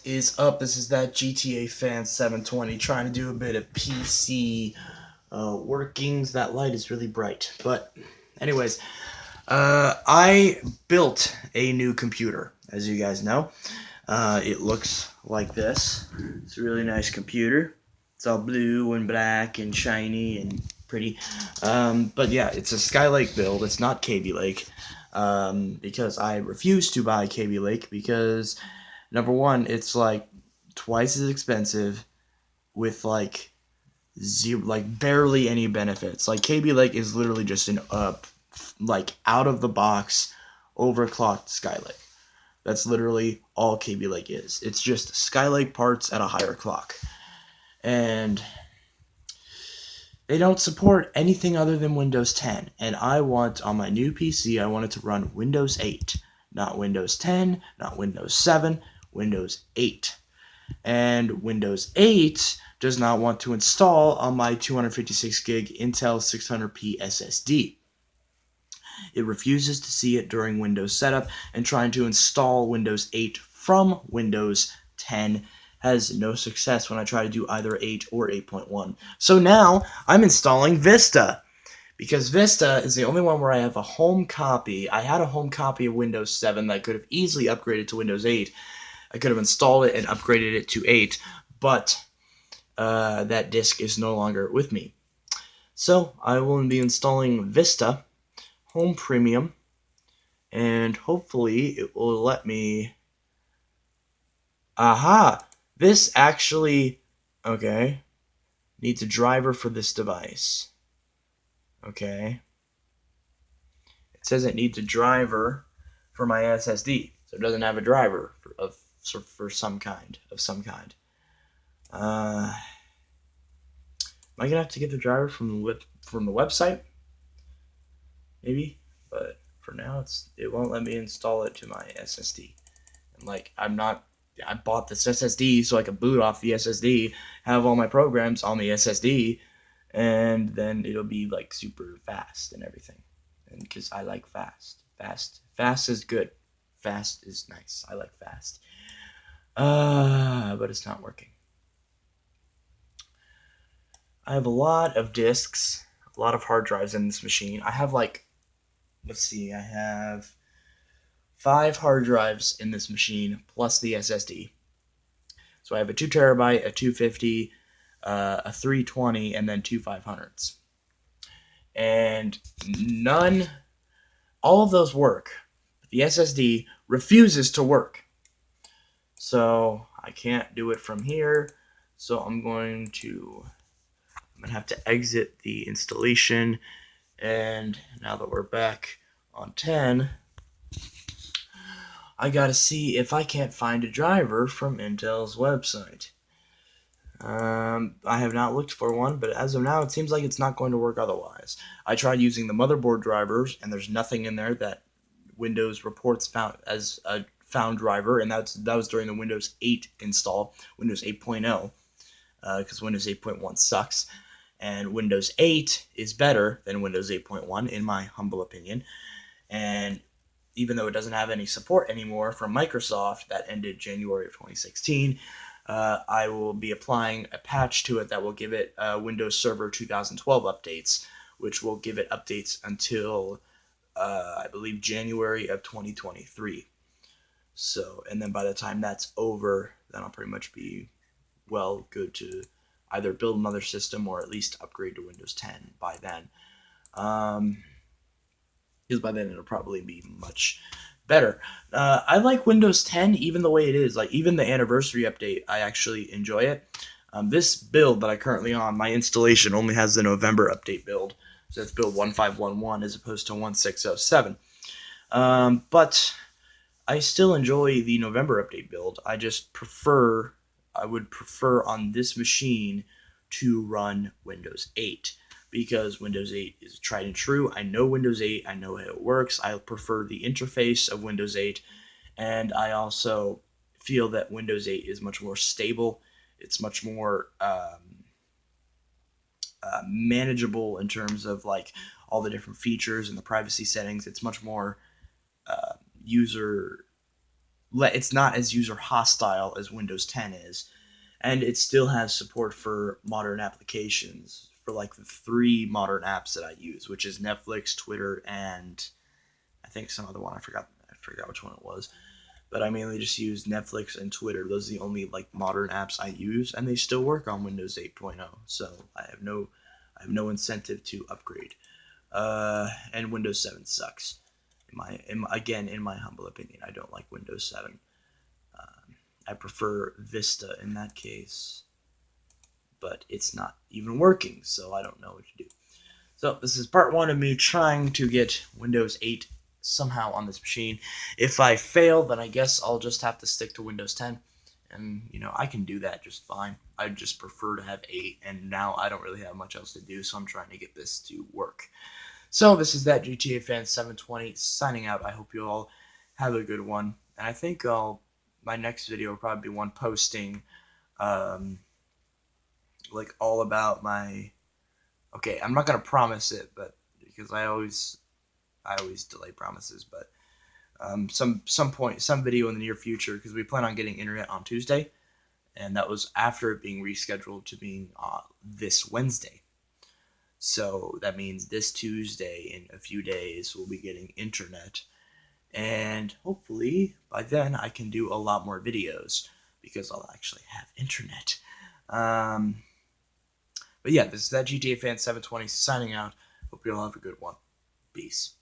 Is up? This is that GTA fan 720 trying to do a bit of PC workings. That light is really bright. But, anyways, I built a new computer, as you guys know. It looks like this. It's a really nice computer. It's all blue and black and shiny and pretty. But yeah, it's a Skylake build. It's not KB Lake. Because I refuse to buy KB Lake because number one, it's like twice as expensive with like zero, like barely any benefits. Like KB Lake is literally just an like out of the box, overclocked Skylake. That's literally all KB Lake is. It's just Skylake parts at a higher clock, and they don't support anything other than Windows 10. And I want on my new PC, I want it to run Windows 8, not Windows 10, not Windows 7, Windows 8. And Windows 8 does not want to install on my 256 gig Intel 600p SSD. It refuses to see it during Windows setup, and trying to install Windows 8 from Windows 10 has no success when I try to do either 8 or 8.1. So now I'm installing Vista, because Vista is the only one where I have a home copy. I had a home copy of Windows 7 that I could have easily upgraded to Windows 8. I could have installed it and upgraded it to 8, but that disk is no longer with me. So I will be installing Vista Home Premium, and hopefully it will let me... Aha! This actually... Okay. Needs a driver for this device. Okay. It says it needs a driver for my SSD, so it doesn't have a driver for some kind. Am I gonna have to get the driver from the website? Maybe, but for now it won't let me install it to my SSD. And like I bought this SSD so I could boot off the SSD, have all my programs on the SSD, and then it'll be like super fast and everything. And because I like fast. Fast is good. Fast is nice. I like fast. But it's not working. I have a lot of disks, a lot of hard drives in this machine. I have like, let's see, I have 5 hard drives in this machine plus the SSD. So I have a 2 terabyte, a 250, a 320, and then 2 500s. And all of those work. But the SSD refuses to work. So I can't do it from here. So I'm going to have to exit the installation. And now that we're back on 10, I gotta see if I can't find a driver from Intel's website. I have not looked for one, but as of now, it seems like it's not going to work otherwise. I tried using the motherboard drivers, and there's nothing in there that Windows reports found as a found driver, and that was during the Windows 8 install, Windows 8.0, because Windows 8.1 sucks, and Windows 8 is better than Windows 8.1, in my humble opinion, and even though it doesn't have any support anymore from Microsoft, that ended January of 2016, I will be applying a patch to it that will give it Windows Server 2012 updates, which will give it updates until, I believe, January of 2023. So, and then by the time that's over, then I'll pretty much be good to either build another system or at least upgrade to Windows 10 by then. Because by then it'll probably be much better. I like Windows 10 even the way it is. Like, even the anniversary update, I actually enjoy it. This build that I currently on, my installation only has the November update build. So it's build 1511 as opposed to 1607. But I still enjoy the November update build. I would prefer on this machine to run Windows 8. Because Windows 8 is tried and true. I know Windows 8. I know how it works. I prefer the interface of Windows 8. And I also feel that Windows 8 is much more stable. It's much more manageable in terms of like all the different features and the privacy settings. It's much more user it's not as user hostile as Windows 10 is, and it still has support for modern applications for like the three modern apps that I use, which is Netflix, Twitter, and I think some other one. I forgot which one it was. But I mainly just use Netflix and Twitter. Those are the only like modern apps I use, and they still work on Windows 8.0. So I have no incentive to upgrade. And Windows 7 sucks. Again, in my humble opinion, I don't like Windows 7. I prefer Vista in that case, but it's not even working, so I don't know what to do. So this is part one of me trying to get Windows 8 somehow on this machine. If I fail, then I guess I'll just have to stick to Windows 10. And, I can do that just fine. I just prefer to have 8, and now I don't really have much else to do, so I'm trying to get this to work. So this is that GTA Fan 720 signing out. I hope you all have a good one. And I think my next video will probably be one posting um, like all about my. Okay, I'm not gonna promise it, but because I always delay promises, but some point, some video in the near future, because we plan on getting internet on Tuesday, and that was after it being rescheduled to being this Wednesday. So that means this Tuesday, in a few days, we'll be getting internet, and hopefully by then I can do a lot more videos because I'll actually have internet. Um, but yeah, this is that GTA Fan 720 signing out. Hope you all have a good one. Peace.